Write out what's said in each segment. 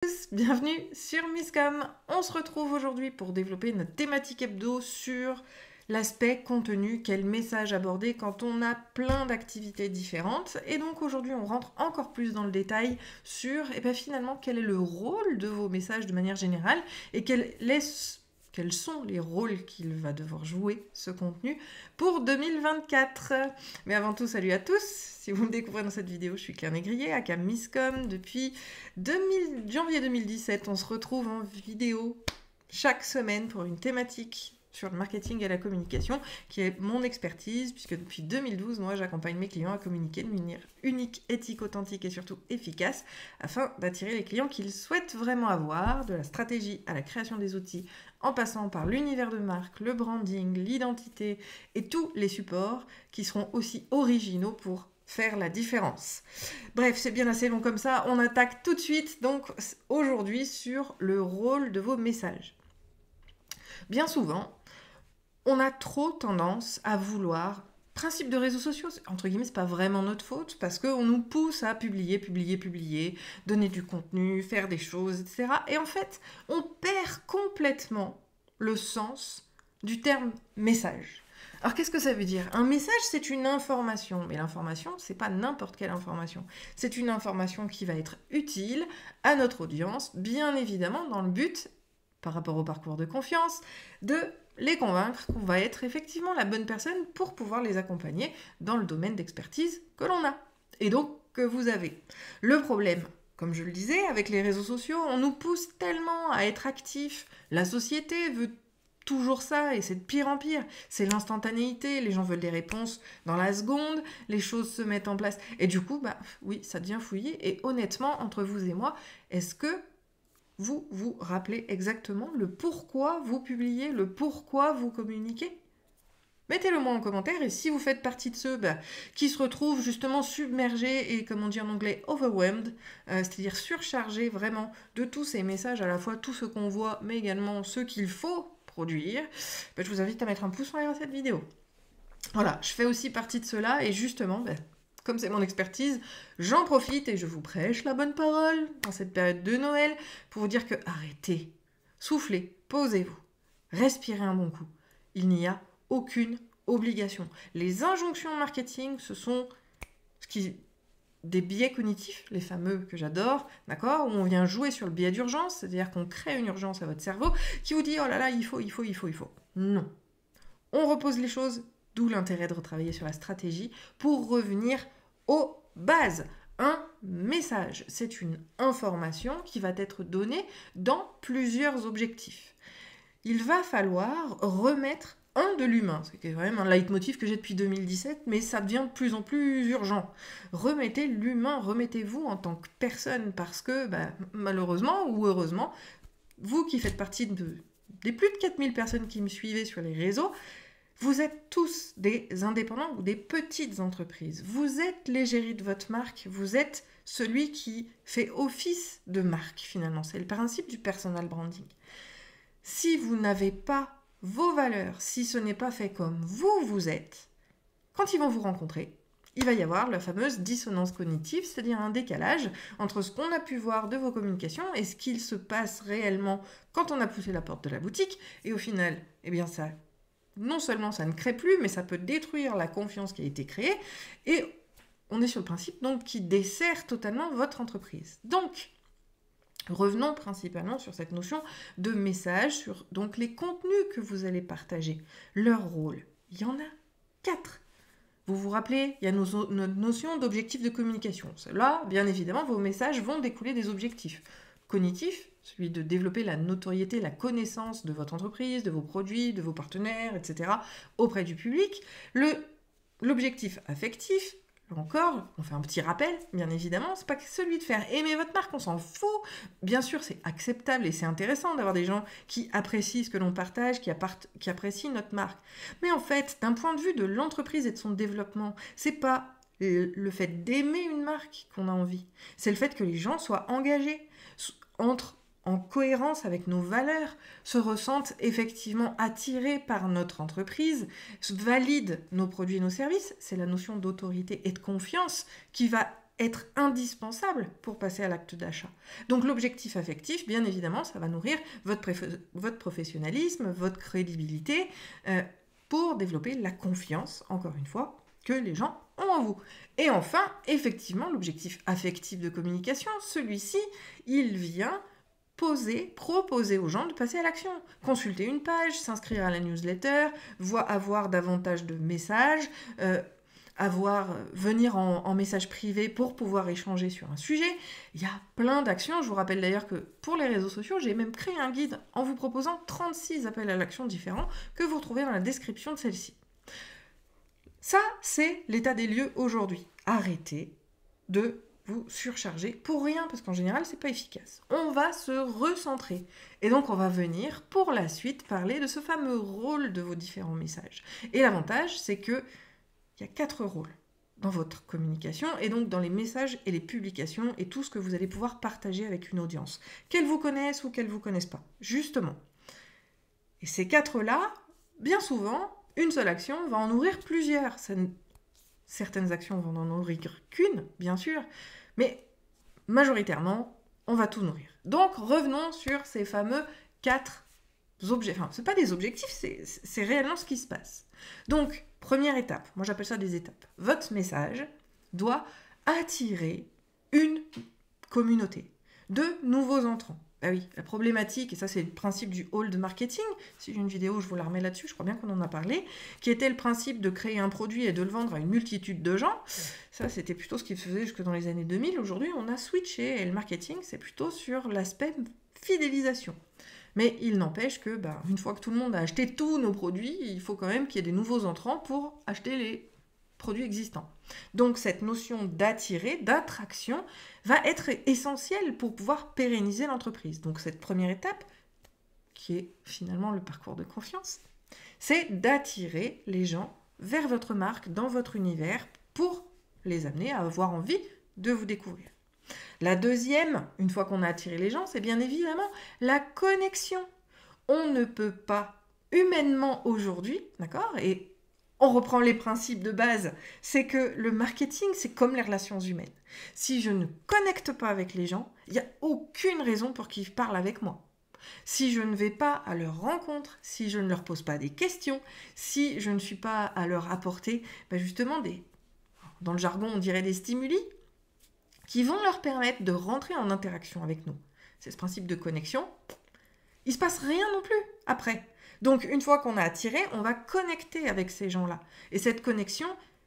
Tous, bienvenue sur Miscom. On se retrouve aujourd'hui pour développer notre thématique hebdo sur l'aspect contenu, quel message aborder quand on a plein d'activités différentes. Et donc aujourd'hui, on rentre encore plus dans le détail sur finalement quel est le rôle de vos messages de manière générale et quels sont les rôles qu'il va devoir jouer ce contenu pour 2024. Mais avant tout, salut à tous. Si vous me découvrez dans cette vidéo, je suis Claire Négrier, aka Miscom. Depuis janvier 2017, on se retrouve en vidéo chaque semaine pour une thématique sur le marketing et la communication, qui est mon expertise, puisque depuis 2012, moi, j'accompagne mes clients à communiquer de manière unique, éthique, authentique et surtout efficace, afin d'attirer les clients qu'ils souhaitent vraiment avoir, de la stratégie à la création des outils, en passant par l'univers de marque, le branding, l'identité et tous les supports qui seront aussi originaux pour faire la différence. Bref, c'est bien assez long comme ça, on attaque tout de suite, donc aujourd'hui, sur le rôle de vos messages. Bien souvent, on a trop tendance à vouloir, principe de réseaux sociaux, entre guillemets, c'est pas vraiment notre faute, parce qu'on nous pousse à publier, donner du contenu, faire des choses, etc. Et en fait, on perd complètement le sens du terme message. Alors qu'est-ce que ça veut dire ? Un message, c'est une information, mais l'information, c'est pas n'importe quelle information. C'est une information qui va être utile à notre audience, bien évidemment, dans le but, par rapport au parcours de confiance, de les convaincre qu'on va être effectivement la bonne personne pour pouvoir les accompagner dans le domaine d'expertise que l'on a, et donc que vous avez. Le problème, comme je le disais, avec les réseaux sociaux, on nous pousse tellement à être actifs, la société veut toujours ça, et c'est de pire en pire. C'est l'instantanéité, les gens veulent des réponses dans la seconde, les choses se mettent en place. Et du coup, oui, ça devient fouillé. Et honnêtement, entre vous et moi, est-ce que vous vous rappelez exactement le pourquoi vous publiez, le pourquoi vous communiquez ? Mettez-le moi en commentaire, et si vous faites partie de ceux qui se retrouvent justement submergés et, comme on dit en anglais, overwhelmed, c'est-à-dire surchargés vraiment de tous ces messages, à la fois tout ce qu'on voit, mais également ceux qu'il faut produire, je vous invite à mettre un pouce en l'air à cette vidéo. Voilà, je fais aussi partie de ceux-là, et justement, comme c'est mon expertise, j'en profite et je vous prêche la bonne parole dans cette période de Noël pour vous dire que arrêtez, soufflez, posez-vous, respirez un bon coup. Il n'y a aucune obligation. Les injonctions marketing, ce sont des biais cognitifs, les fameux que j'adore, d'accord, où on vient jouer sur le biais d'urgence, c'est-à-dire qu'on crée une urgence à votre cerveau qui vous dit « Oh là là, il faut ». Non. On repose les choses, d'où l'intérêt de retravailler sur la stratégie pour revenir aux bases. Un message, c'est une information qui va être donnée dans plusieurs objectifs. Il va falloir remettre de l'humain, c'est quand même un leitmotiv que j'ai depuis 2017, mais ça devient de plus en plus urgent. Remettez l'humain, remettez-vous en tant que personne, parce que malheureusement ou heureusement, vous qui faites partie des plus de 4000 personnes qui me suivez sur les réseaux, vous êtes tous des indépendants ou des petites entreprises. Vous êtes l'égérie de votre marque, vous êtes celui qui fait office de marque finalement. C'est le principe du personal branding. Si vous n'avez pas vos valeurs, si ce n'est pas fait comme vous êtes, quand ils vont vous rencontrer, il va y avoir la fameuse dissonance cognitive, c'est-à-dire un décalage entre ce qu'on a pu voir de vos communications et ce qu'il se passe réellement quand on a poussé la porte de la boutique. Et au final, ça, non seulement ça ne crée plus, mais ça peut détruire la confiance qui a été créée. Et on est sur le principe donc qui dessert totalement votre entreprise. Donc, revenons principalement sur cette notion de message, sur donc les contenus que vous allez partager, leur rôle. Il y en a 4. Vous vous rappelez, il y a notre notion d'objectif de communication. Là, bien évidemment, vos messages vont découler des objectifs cognitifs, celui de développer la notoriété, la connaissance de votre entreprise, de vos produits, de vos partenaires, etc. auprès du public. L'objectif affectif, là encore, on fait un petit rappel, bien évidemment, c'est pas celui de faire aimer votre marque, on s'en fout. Bien sûr, c'est acceptable et c'est intéressant d'avoir des gens qui apprécient ce que l'on partage, qui apprécient notre marque. Mais en fait, d'un point de vue de l'entreprise et de son développement, c'est pas le fait d'aimer une marque qu'on a envie, c'est le fait que les gens soient engagés, entrent en cohérence avec nos valeurs, se ressentent effectivement attirés par notre entreprise, valident nos produits et nos services. C'est la notion d'autorité et de confiance qui va être indispensable pour passer à l'acte d'achat. Donc l'objectif affectif, bien évidemment, ça va nourrir votre professionnalisme, votre crédibilité, pour développer la confiance, encore une fois, que les gens ont en vous. Et enfin, effectivement, l'objectif affectif de communication, celui-ci, il vient proposer aux gens de passer à l'action. Consulter une page, s'inscrire à la newsletter, avoir davantage de messages, venir en message privé pour pouvoir échanger sur un sujet. Il y a plein d'actions. Je vous rappelle d'ailleurs que pour les réseaux sociaux, j'ai même créé un guide en vous proposant 36 appels à l'action différents que vous retrouvez dans la description de celle-ci. Ça, c'est l'état des lieux aujourd'hui. Arrêtez de vous surcharger pour rien, parce qu'en général, c'est pas efficace. On va se recentrer. Et donc, on va venir, pour la suite, parler de ce fameux rôle de vos différents messages. Et l'avantage, c'est que il y a 4 rôles dans votre communication, et donc dans les messages et les publications, et tout ce que vous allez pouvoir partager avec une audience, qu'elle vous connaisse ou qu'elle vous connaisse pas, justement. Et ces 4-là, bien souvent, une seule action va en nourrir plusieurs. Certaines actions vont en nourrir qu'une, bien sûr, mais majoritairement, on va tout nourrir. Donc, revenons sur ces fameux 4 objectifs. Enfin, ce n'est pas des objectifs, c'est réellement ce qui se passe. Donc, première étape, moi j'appelle ça des étapes. Votre message doit attirer une communauté de nouveaux entrants. Ah oui, la problématique, et ça c'est le principe du hold marketing, si j'ai une vidéo je vous la remets là-dessus, je crois bien qu'on en a parlé, qui était le principe de créer un produit et de le vendre à une multitude de gens. Ça c'était plutôt ce qui se faisait jusque dans les années 2000. Aujourd'hui on a switché et le marketing c'est plutôt sur l'aspect fidélisation. Mais il n'empêche que une fois que tout le monde a acheté tous nos produits, il faut quand même qu'il y ait des nouveaux entrants pour acheter les produits existants. Donc cette notion d'attirer, d'attraction, va être essentielle pour pouvoir pérenniser l'entreprise. Donc cette première étape, qui est finalement le parcours de confiance, c'est d'attirer les gens vers votre marque, dans votre univers, pour les amener à avoir envie de vous découvrir. La deuxième, une fois qu'on a attiré les gens, c'est bien évidemment la connexion. On ne peut pas humainement aujourd'hui, d'accord ? Et on reprend les principes de base, c'est que le marketing, c'est comme les relations humaines. Si je ne connecte pas avec les gens, il n'y a aucune raison pour qu'ils parlent avec moi. Si je ne vais pas à leur rencontre, si je ne leur pose pas des questions, si je ne suis pas à leur apporter justement dans le jargon on dirait des stimuli, qui vont leur permettre de rentrer en interaction avec nous. C'est ce principe de connexion. Il ne se passe rien non plus après. Donc, une fois qu'on a attiré, on va connecter avec ces gens-là. Et cette connexion,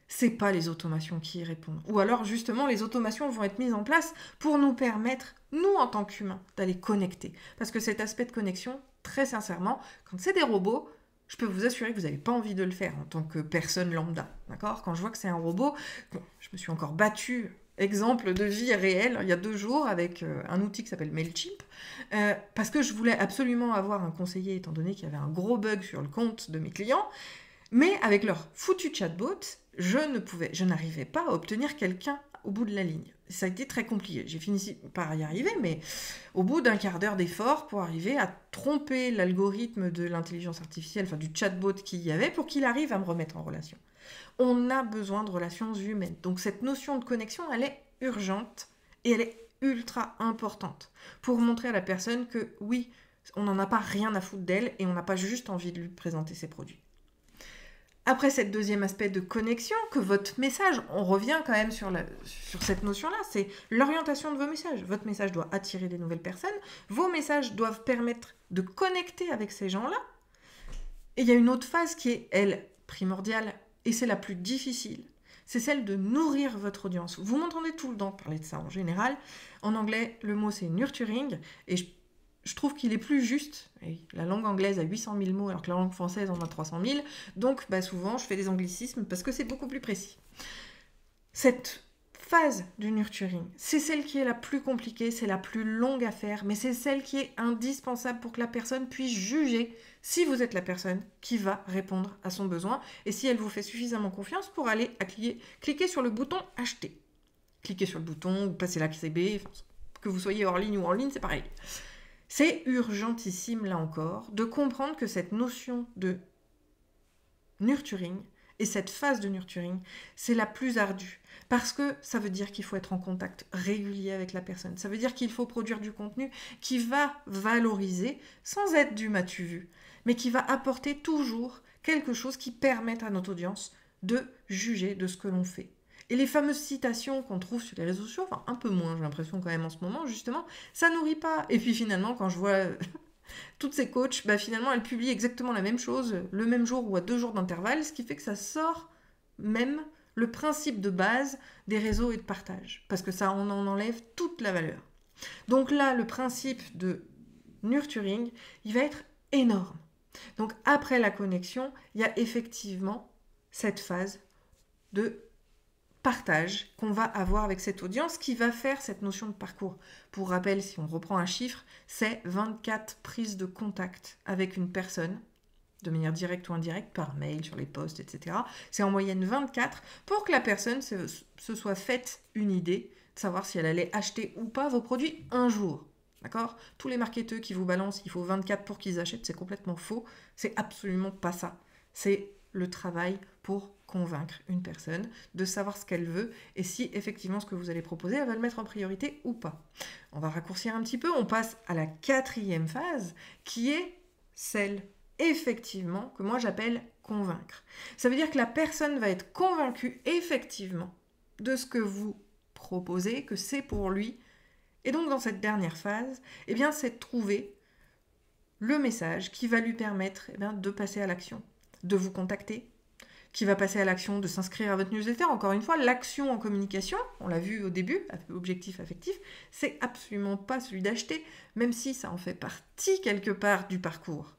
ce n'est pas les automations qui y répondent. Ou alors, justement, les automations vont être mises en place pour nous permettre, nous, en tant qu'humains, d'aller connecter. Parce que cet aspect de connexion, très sincèrement, quand c'est des robots, je peux vous assurer que vous n'avez pas envie de le faire en tant que personne lambda. D'accord ? Quand je vois que c'est un robot, je me suis encore battue. Exemple de vie réelle, il y a 2 jours, avec un outil qui s'appelle Mailchimp, parce que je voulais absolument avoir un conseiller, étant donné qu'il y avait un gros bug sur le compte de mes clients, mais avec leur foutu chatbot, je n'arrivais pas à obtenir quelqu'un au bout de la ligne. Ça a été très compliqué. J'ai fini par y arriver, mais au bout d'un quart d'heure d'effort pour arriver à tromper l'algorithme de l'intelligence artificielle, enfin du chatbot qu'il y avait, pour qu'il arrive à me remettre en relation. On a besoin de relations humaines. Donc cette notion de connexion, elle est urgente et elle est ultra importante pour montrer à la personne que oui, on n'en a pas rien à foutre d'elle et on n'a pas juste envie de lui présenter ses produits. Après cette deuxième aspect de connexion, que votre message, on revient quand même sur cette notion-là, c'est l'orientation de vos messages. Votre message doit attirer des nouvelles personnes, vos messages doivent permettre de connecter avec ces gens-là. Et il y a une autre phase qui est, elle, primordiale, et c'est la plus difficile. C'est celle de nourrir votre audience. Vous m'entendez tout le temps parler de ça en général. En anglais, le mot c'est nurturing, et je trouve qu'il est plus juste. Et la langue anglaise a 800 000 mots, alors que la langue française en a 300 000. Donc souvent, je fais des anglicismes parce que c'est beaucoup plus précis. Cette phase du nurturing, c'est celle qui est la plus compliquée, c'est la plus longue à faire, mais c'est celle qui est indispensable pour que la personne puisse juger si vous êtes la personne qui va répondre à son besoin et si elle vous fait suffisamment confiance pour aller cliquer sur le bouton « Acheter ». Cliquer sur le bouton ou passer la CB, que vous soyez hors ligne ou en ligne, c'est pareil. C'est urgentissime, là encore, de comprendre que cette notion de nurturing et cette phase de nurturing, c'est la plus ardue. Parce que ça veut dire qu'il faut être en contact régulier avec la personne. Ça veut dire qu'il faut produire du contenu qui va valoriser, sans être du m'as-tu vu, mais qui va apporter toujours quelque chose qui permette à notre audience de juger de ce que l'on fait. Et les fameuses citations qu'on trouve sur les réseaux sociaux, enfin un peu moins, j'ai l'impression quand même en ce moment, justement, ça nourrit pas. Et puis finalement, quand je vois toutes ces coachs, finalement, elles publient exactement la même chose le même jour ou à 2 jours d'intervalle, ce qui fait que ça sort même le principe de base des réseaux et de partage. Parce que ça, on en enlève toute la valeur. Donc là, le principe de nurturing, il va être énorme. Donc après la connexion, il y a effectivement cette phase de partage qu'on va avoir avec cette audience qui va faire cette notion de parcours. Pour rappel, si on reprend un chiffre, c'est 24 prises de contact avec une personne, de manière directe ou indirecte, par mail, sur les posts, etc. C'est en moyenne 24 pour que la personne se soit faite une idée de savoir si elle allait acheter ou pas vos produits un jour. D'accord ? Tous les marketeurs qui vous balancent, il faut 24 pour qu'ils achètent, c'est complètement faux. C'est absolument pas ça. C'est le travail pour convaincre une personne de savoir ce qu'elle veut et si effectivement ce que vous allez proposer, elle va le mettre en priorité ou pas. On va raccourcir un petit peu, on passe à la 4e phase qui est celle effectivement que moi j'appelle convaincre. Ça veut dire que la personne va être convaincue effectivement de ce que vous proposez, que c'est pour lui. Et donc dans cette dernière phase, c'est de trouver le message qui va lui permettre de passer à l'action, de vous contacter, qui va passer à l'action de s'inscrire à votre newsletter. Encore une fois, l'action en communication, on l'a vu au début, objectif affectif, c'est absolument pas celui d'acheter, même si ça en fait partie quelque part du parcours.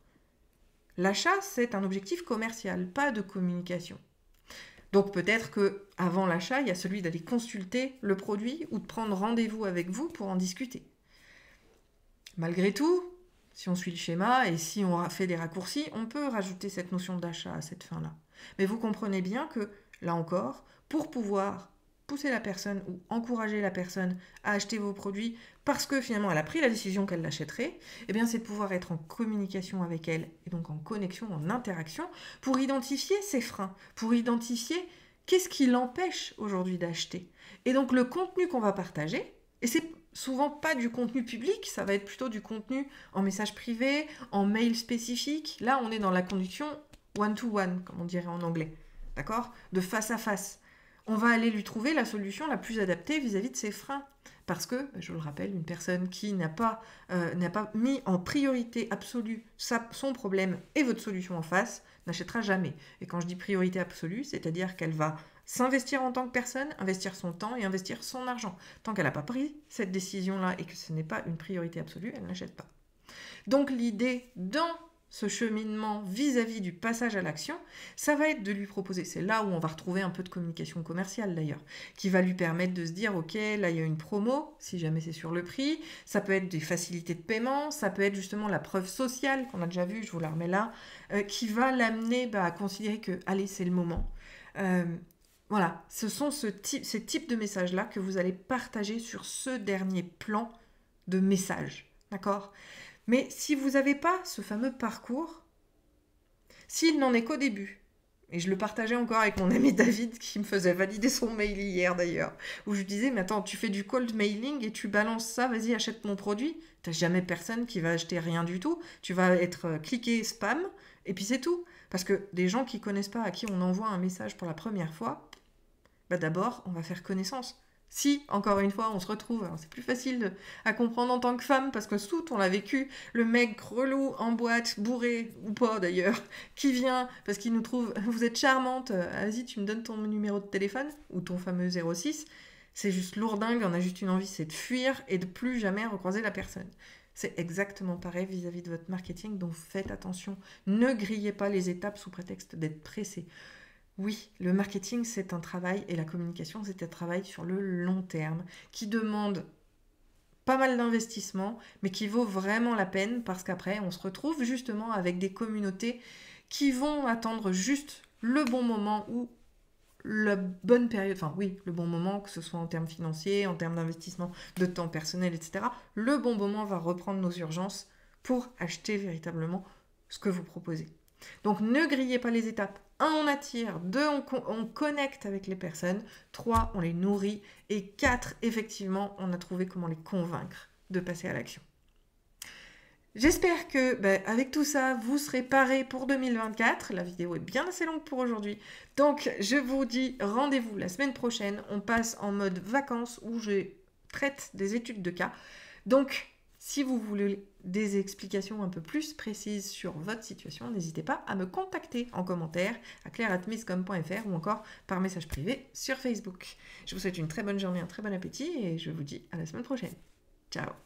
L'achat, c'est un objectif commercial, pas de communication. Donc peut-être qu'avant l'achat, il y a celui d'aller consulter le produit ou de prendre rendez-vous avec vous pour en discuter. Malgré tout, si on suit le schéma et si on fait des raccourcis, on peut rajouter cette notion d'achat à cette fin-là. Mais vous comprenez bien que, là encore, pour pouvoir pousser la personne ou encourager la personne à acheter vos produits parce que finalement elle a pris la décision qu'elle l'achèterait, c'est de pouvoir être en communication avec elle et donc en connexion, en interaction pour identifier ses freins, pour identifier qu'est-ce qui l'empêche aujourd'hui d'acheter. Et donc le contenu qu'on va partager, et c'est souvent pas du contenu public, ça va être plutôt du contenu en message privé, en mail spécifique. Là, on est dans la conduction one-to-one, comme on dirait en anglais, d'accord ? De face à face. On va aller lui trouver la solution la plus adaptée vis-à-vis de ses freins. Parce que, je le rappelle, une personne qui n'a pas mis en priorité absolue son problème et votre solution en face n'achètera jamais. Et quand je dis priorité absolue, c'est-à-dire qu'elle va s'investir en tant que personne, investir son temps et investir son argent. Tant qu'elle n'a pas pris cette décision-là et que ce n'est pas une priorité absolue, elle n'achète pas. Donc l'idée dans ce cheminement vis-à-vis du passage à l'action, ça va être de lui proposer, c'est là où on va retrouver un peu de communication commerciale d'ailleurs, qui va lui permettre de se dire, ok, là il y a une promo, si jamais c'est sur le prix, ça peut être des facilités de paiement, ça peut être justement la preuve sociale, qu'on a déjà vu, je vous la remets là, qui va l'amener à considérer que, allez, c'est le moment. Voilà, ce sont ces types de messages-là que vous allez partager sur ce dernier plan de message, d'accord ? Mais si vous n'avez pas ce fameux parcours, s'il n'en est qu'au début, et je le partageais encore avec mon ami David qui me faisait valider son mail hier d'ailleurs, où je lui disais, mais attends, tu fais du cold mailing et tu balances ça, vas-y achète mon produit, t'as jamais personne qui va acheter rien du tout, tu vas être cliqué spam, et puis c'est tout. Parce que des gens qui ne connaissent pas, à qui on envoie un message pour la première fois, d'abord on va faire connaissance. Si, encore une fois, on se retrouve, alors c'est plus facile à comprendre en tant que femme, parce que tout, on l'a vécu, le mec relou en boîte, bourré, ou pas d'ailleurs, qui vient, parce qu'il nous trouve, vous êtes charmante, vas-y, tu me donnes ton numéro de téléphone, ou ton fameux 06, c'est juste lourdingue, on a juste une envie, c'est de fuir et de plus jamais recroiser la personne. C'est exactement pareil vis-à-vis de votre marketing, donc faites attention, ne grillez pas les étapes sous prétexte d'être pressé. Oui, le marketing, c'est un travail et la communication, c'est un travail sur le long terme qui demande pas mal d'investissement, mais qui vaut vraiment la peine parce qu'après, on se retrouve justement avec des communautés qui vont attendre juste le bon moment ou la bonne période, enfin oui, le bon moment, que ce soit en termes financiers, en termes d'investissement, de temps personnel, etc. Le bon moment va reprendre nos urgences pour acheter véritablement ce que vous proposez. Donc ne grillez pas les étapes. on attire, 2, on connecte avec les personnes, 3, on les nourrit, et 4, effectivement, on a trouvé comment les convaincre de passer à l'action. J'espère que, avec tout ça, vous serez parés pour 2024. La vidéo est bien assez longue pour aujourd'hui. Donc, je vous dis rendez-vous la semaine prochaine. On passe en mode vacances où je traite des études de cas. Donc, si vous voulez des explications un peu plus précises sur votre situation, n'hésitez pas à me contacter en commentaire à claire@misscom.fr ou encore par message privé sur Facebook. Je vous souhaite une très bonne journée, un très bon appétit et je vous dis à la semaine prochaine. Ciao!